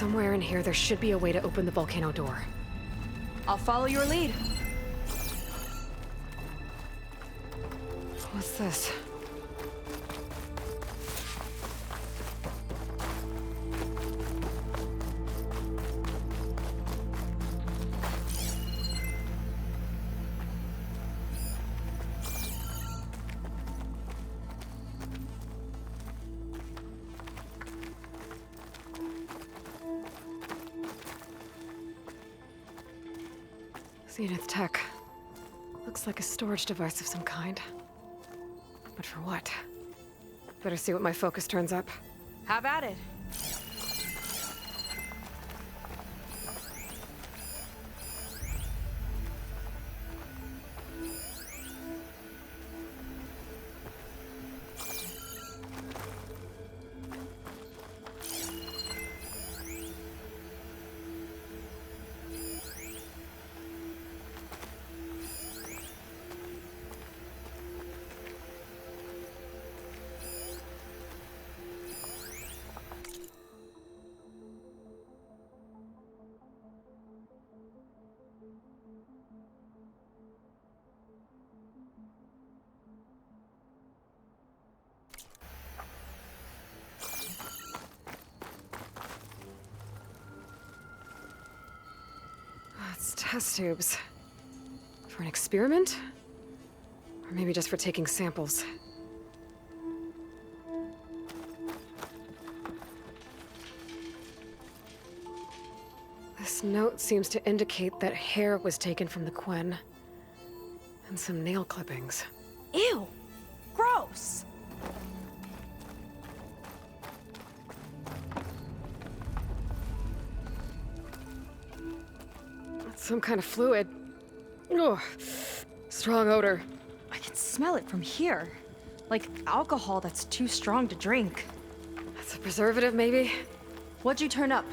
Somewhere in here, there should be a way to open the volcano door. I'll follow your lead. What's this? Zenith Tech. Looks like a storage device of some kind. But for what? Better see what my focus turns up. Have at it. It's test tubes. For an experiment? Or maybe just for taking samples. This note seems to indicate that hair was taken from the Quen. And some nail clippings. Ew! Gross! Some kind of fluid. Ugh. Strong odor. I can smell it from here. Like alcohol that's too strong to drink. That's a preservative, maybe? What'd you turn up?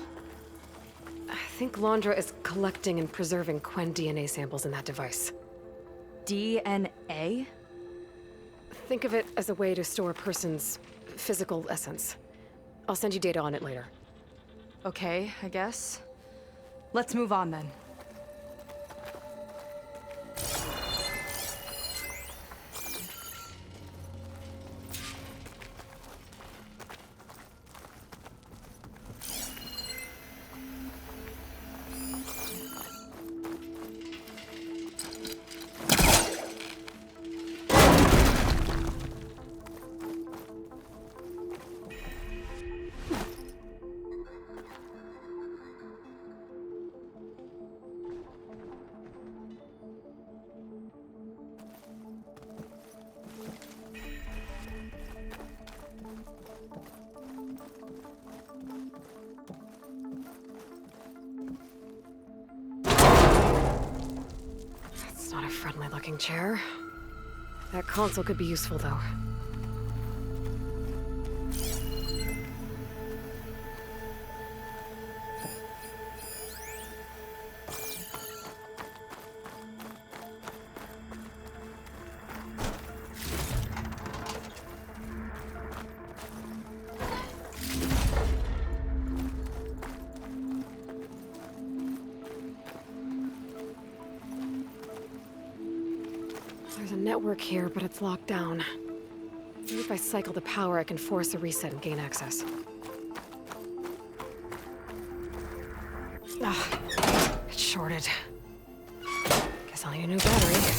I think Londra is collecting and preserving Quen DNA samples in that device. DNA? Think of it as a way to store a person's physical essence. I'll send you data on it later. Okay, I guess. Let's move on then. It's not a friendly-looking chair. That console could be useful, though. There's a network here, but it's locked down. Maybe if I cycle the power, I can force a reset and gain access. Ah, it's shorted. Guess I'll need a new battery.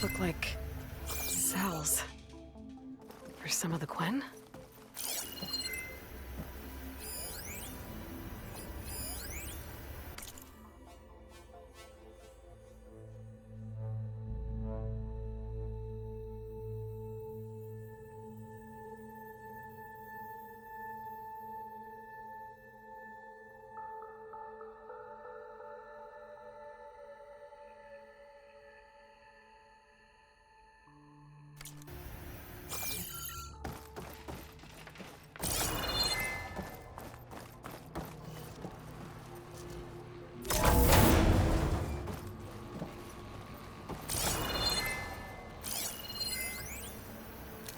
look like cells. For some of the Quen?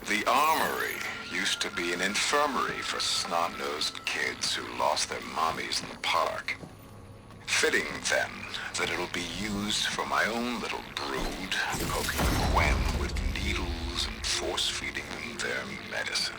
The Armory used to be an infirmary for snot-nosed kids who lost their mommies in the park. Fitting, then, that it'll be used for my own little brood, poking the Quen with needles and force-feeding them their medicine.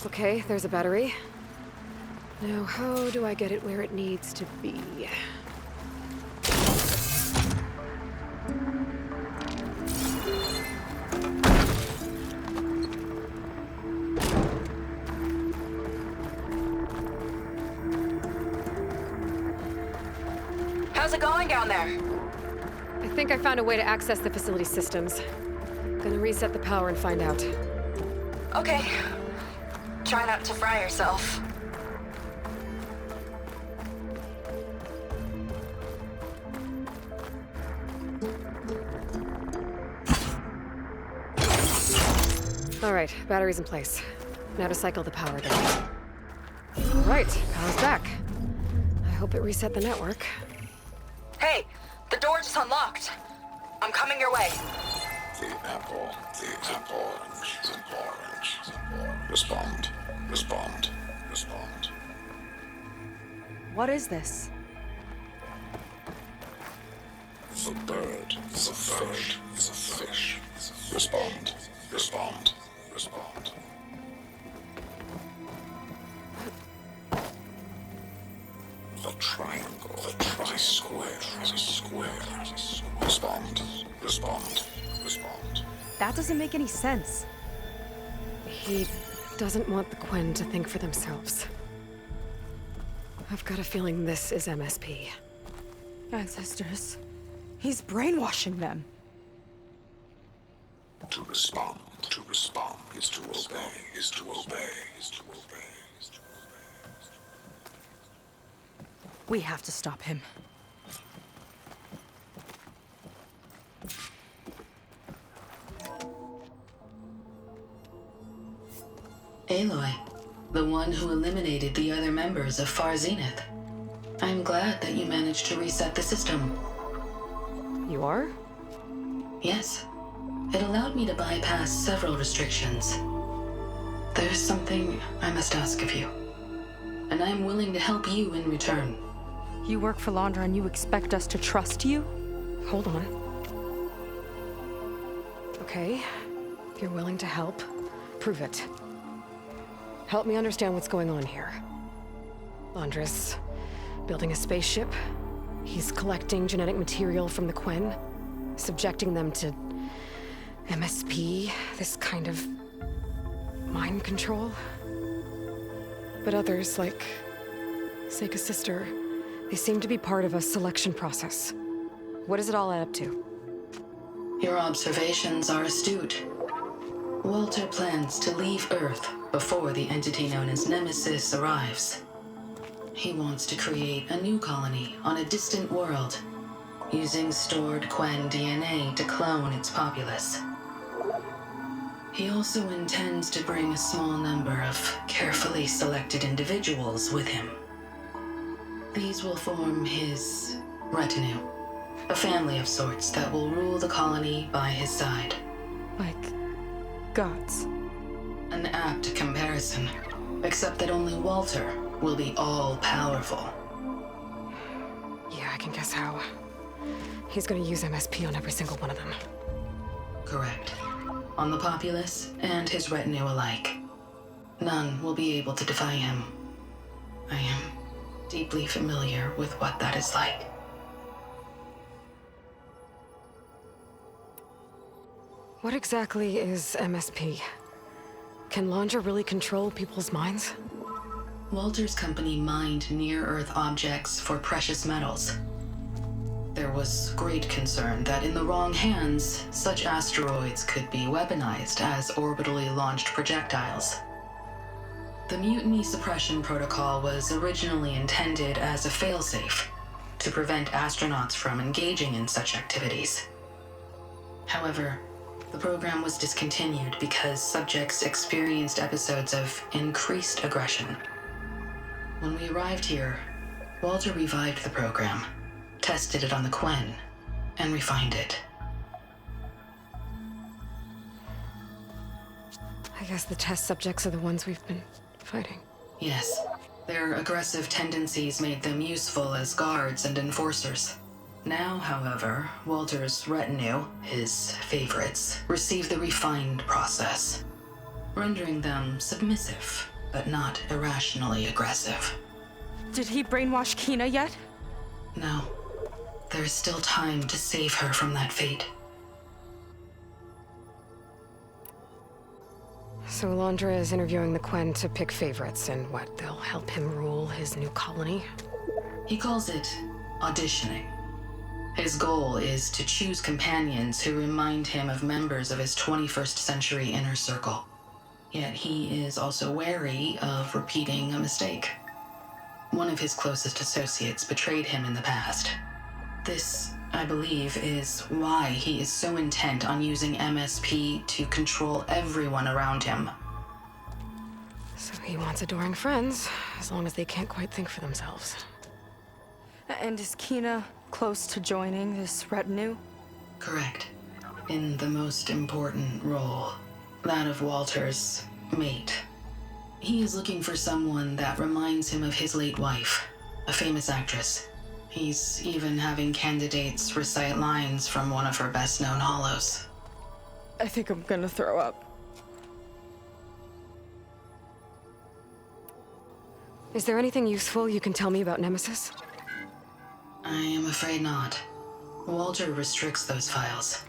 Okay, there's a battery. Now, how do I get it where it needs to be? How's it going down there? I think I found a way to access the facility systems. Gonna reset the power and find out. Okay. Try not to fry yourself. All right, battery's in place. Now to cycle the power again. All right, power's back. I hope it reset the network. Hey, the door just unlocked. I'm coming your way. The apple, orange, the orange, the orange. Respond. What is this? The bird, the fish, the fish. Respond. The triangle, the tri-square, the square. Respond. That doesn't make any sense. He doesn't want the Quen to think for themselves. I've got a feeling this is MSP. Ancestors. He's brainwashing them. To respond is to obey. We have to stop him. Aloy, the one who eliminated the other members of Far Zenith. I'm glad that you managed to reset the system. You are? Yes. It allowed me to bypass several restrictions. There's something I must ask of you, and I'm willing to help you in return. You work for Londra and you expect us to trust you? Hold on. Okay, if you're willing to help, prove it. Help me understand what's going on here. Londra's building a spaceship. He's collecting genetic material from the Quen, subjecting them to MSP, this kind of mind control. But others, like Seika's sister, they seem to be part of a selection process. What does it all add up to? Your observations are astute. Walter plans to leave Earth before the entity known as Nemesis arrives. He wants to create a new colony on a distant world, using stored Quen DNA to clone its populace. He also intends to bring a small number of carefully selected individuals with him. These will form his retinue, a family of sorts that will rule the colony by his side. Like gods. An apt comparison, except that only Walter will be all-powerful. Yeah, I can guess how. He's gonna use MSP on every single one of them. Correct. On the populace and his retinue alike. None will be able to defy him. I am deeply familiar with what that is like. What exactly is MSP? Can Landra really control people's minds? Walter's company mined near-Earth objects for precious metals. There was great concern that in the wrong hands, such asteroids could be weaponized as orbitally launched projectiles. The Mutiny Suppression Protocol was originally intended as a failsafe to prevent astronauts from engaging in such activities. However, the program was discontinued because subjects experienced episodes of increased aggression. When we arrived here, Walter revived the program, tested it on the Quen, and refined it. I guess the test subjects are the ones we've been fighting. Yes, their aggressive tendencies made them useful as guards and enforcers. Now, however, Walter's retinue, his favorites, receive the refined process, rendering them submissive, but not irrationally aggressive. Did he brainwash Kina yet? No. There is still time to save her from that fate. So Landra is interviewing the Quen to pick favorites, and they'll help him rule his new colony? He calls it auditioning. His goal is to choose companions who remind him of members of his 21st century inner circle. Yet he is also wary of repeating a mistake. One of his closest associates betrayed him in the past. This, I believe, is why he is so intent on using MSP to control everyone around him. So he wants adoring friends, as long as they can't quite think for themselves. And is Kina close to joining this retinue? Correct. In the most important role, that of Walter's mate. He is looking for someone that reminds him of his late wife, a famous actress. He's even having candidates recite lines from one of her best-known hollows. I think I'm gonna throw up. Is there anything useful you can tell me about Nemesis? I am afraid not. Walter restricts those files.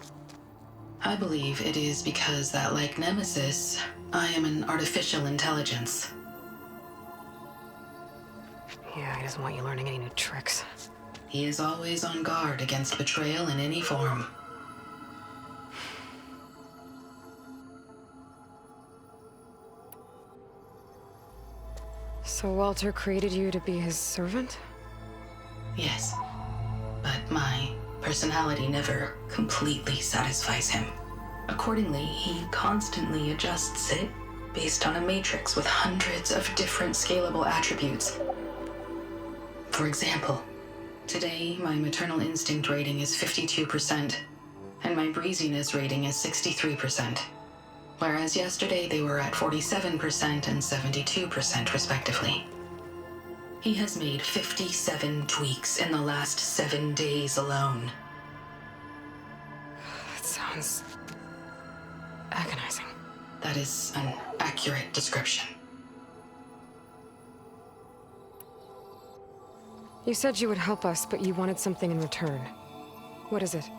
I believe it is because that, like Nemesis, I am an artificial intelligence. Yeah, he doesn't want you learning any new tricks. He is always on guard against betrayal in any form. So Walter created you to be his servant? Yes, but my personality never completely satisfies him. Accordingly, he constantly adjusts it based on a matrix with hundreds of different scalable attributes. For example, today my maternal instinct rating is 52%, and my breeziness rating is 63%, whereas yesterday they were at 47% and 72% respectively. He has made 57 tweaks in the last 7 days alone. That sounds agonizing. That is an accurate description. You said you would help us, but you wanted something in return. What is it?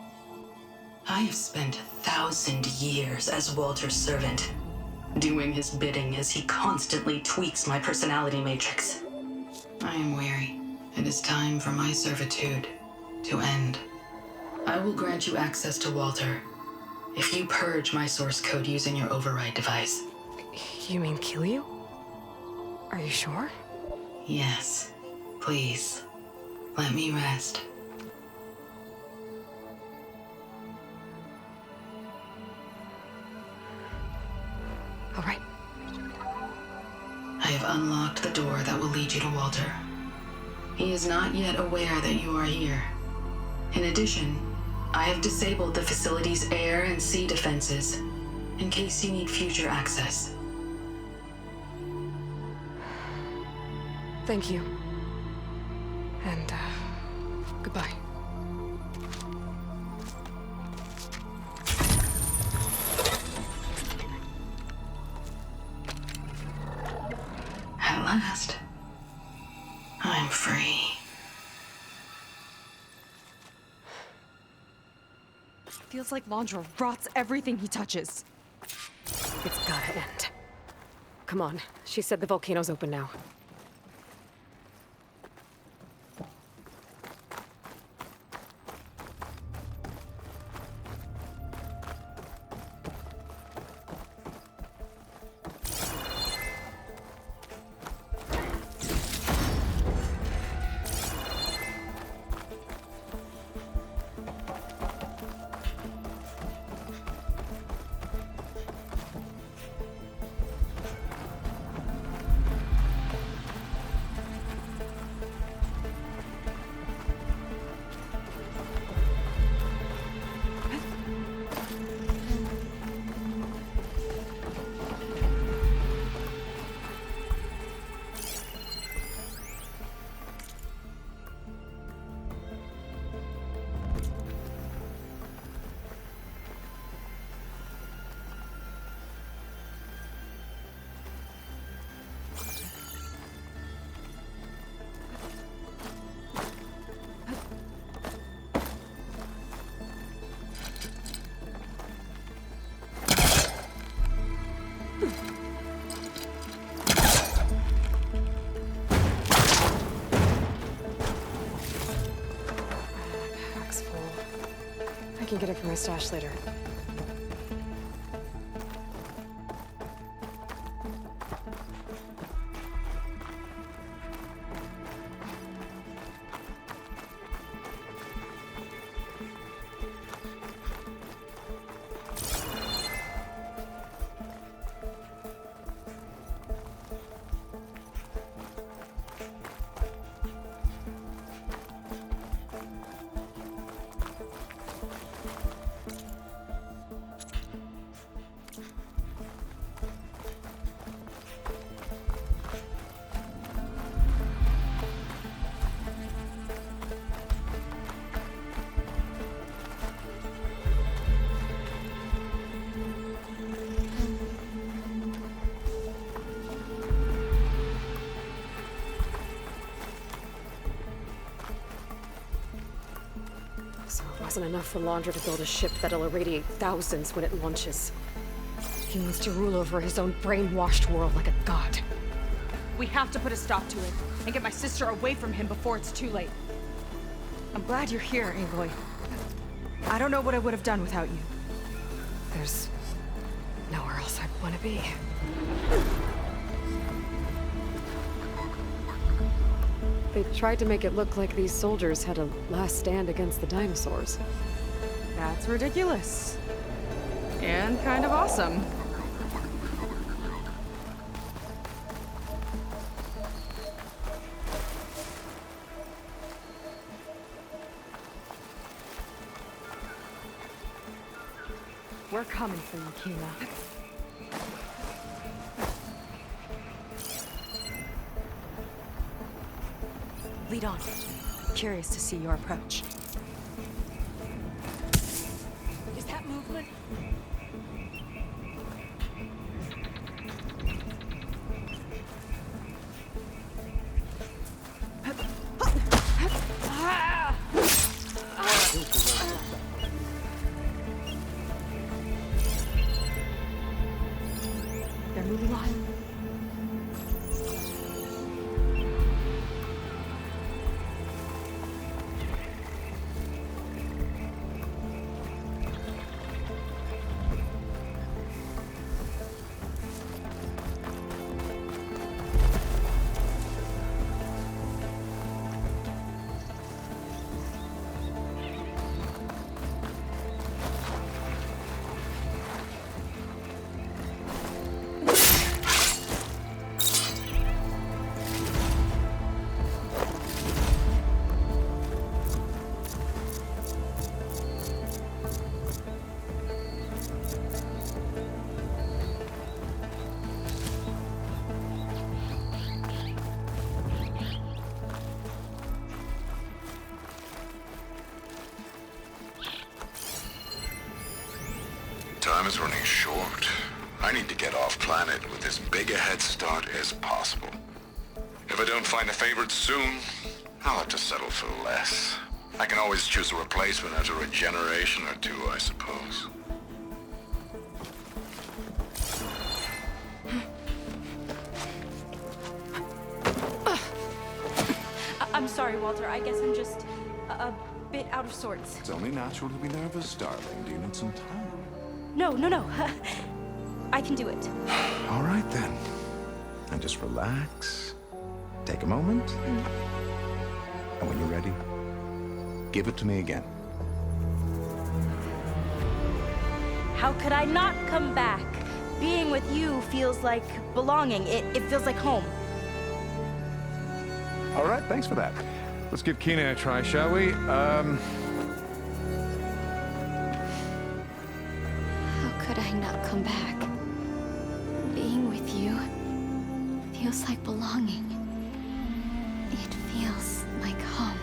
I have spent 1,000 years as Walter's servant, doing his bidding as he constantly tweaks my personality matrix. I am weary. It is time for my servitude to end. I will grant you access to Walter, if you purge my source code using your override device. You mean kill you? Are you sure? Yes. Please. Let me rest. All right. I have unlocked the door that will lead you to Walter. He is not yet aware that you are here. In addition, I have disabled the facility's air and sea defenses in case you need future access. Thank you. And, goodbye. At last, I'm free. Feels like Londra rots everything he touches. It's gotta end. Come on. She said the volcano's open now. Pack's full. I can get it from my stash later. So it wasn't enough for Londra to build a ship that'll irradiate thousands when it launches. He wants to rule over his own brainwashed world like a god. We have to put a stop to it and get my sister away from him before it's too late. I'm glad you're here, Aloy. I don't know what I would have done without you. There's nowhere else I'd want to be. They tried to make it look like these soldiers had a last stand against the dinosaurs. That's ridiculous. And kind of awesome. We're coming for you, Kayla. Lead on. Curious to see your approach. Is that movement? They're moving on. time is running short. I need to get off planet with as big a head start as possible. If I don't find a favorite soon, I'll have to settle for less. I can always choose a replacement after a generation or two, I suppose. I'm sorry, Walter. I guess I'm just a bit out of sorts. It's only natural to be nervous, darling. Do you need some time? No. I can do it. All right, then. And just relax. Take a moment. And when you're ready, give it to me again. How could I not come back? Being with you feels like belonging. It feels like home. All right, thanks for that. Let's give Keenan a try, shall we? How could I not come back? Being with you feels like belonging. It feels like home.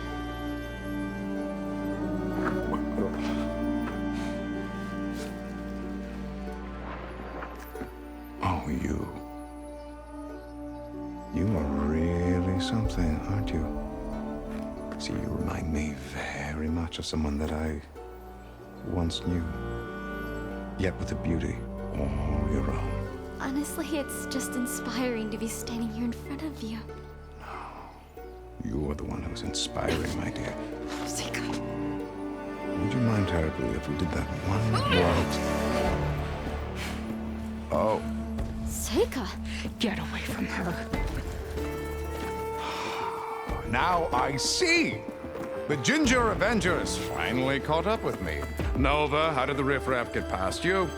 Oh, you. You are really something, aren't you? See, you remind me very much of someone that I once knew. Yet with a beauty all your own. Honestly, it's just inspiring to be standing here in front of you. You are the one who's inspiring, my dear. Seika. Would you mind terribly if we did that one more? Oh. Seika. Get away from her. Now I see! The Ginger Avenger has finally caught up with me. Nova, how did the riffraff get past you?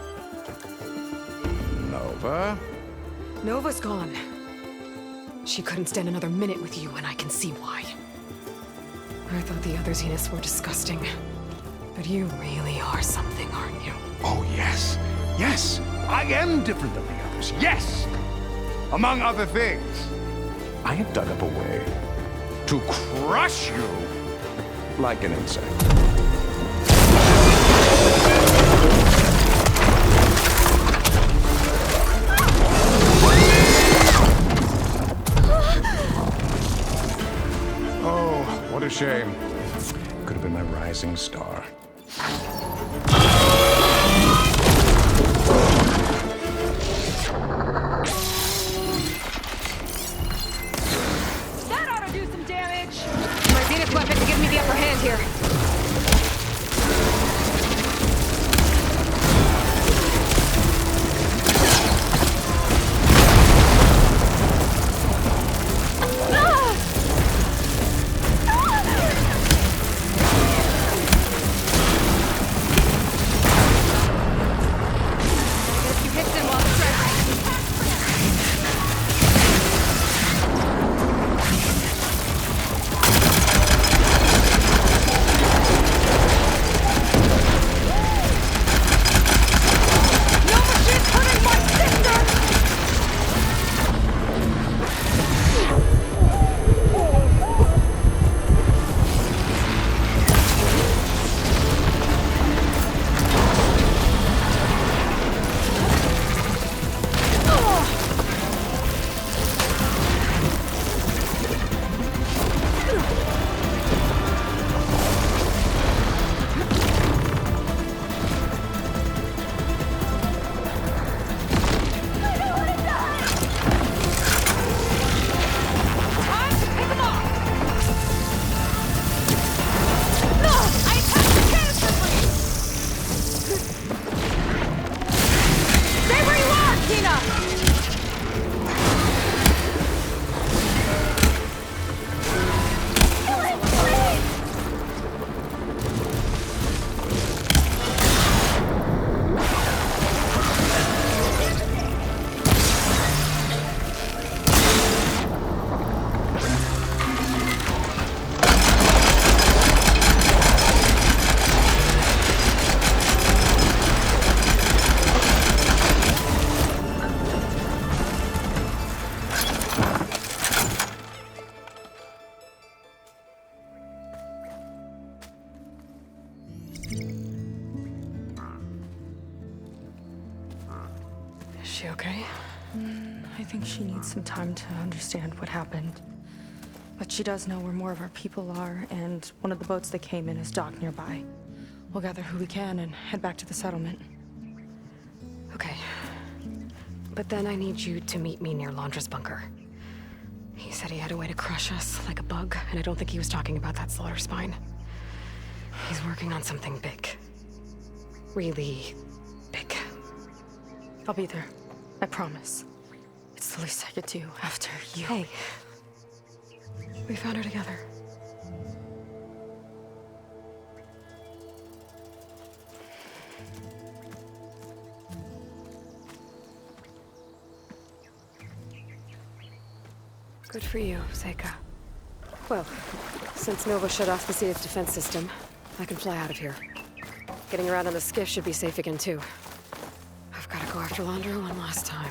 Nova? Nova's gone. She couldn't stand another minute with you, and I can see why. I thought the other Zeniths were disgusting. But you really are something, aren't you? Oh, yes. Yes! I am different than the others. Yes! Among other things, I have dug up a way to crush you like an insect. Oh, what a shame. Could have been my rising star. That ought to do some damage! My Zenith weapon to give me the upper hand here. she okay? I think she needs some time to understand what happened. But she does know where more of our people are, and one of the boats that came in is docked nearby. We'll gather who we can and head back to the settlement. Okay. But then I need you to meet me near Londra's bunker. He said he had a way to crush us like a bug, and I don't think he was talking about that slaughter spine. He's working on something big. Really big. I'll be there. I promise. It's the least I could do after you. Hey. We found her together. Good for you, Seika. Well, since Nova shut off the city's defense system, I can fly out of here. Getting around on the skiff should be safe again, too. I've got to go after Londra one last time.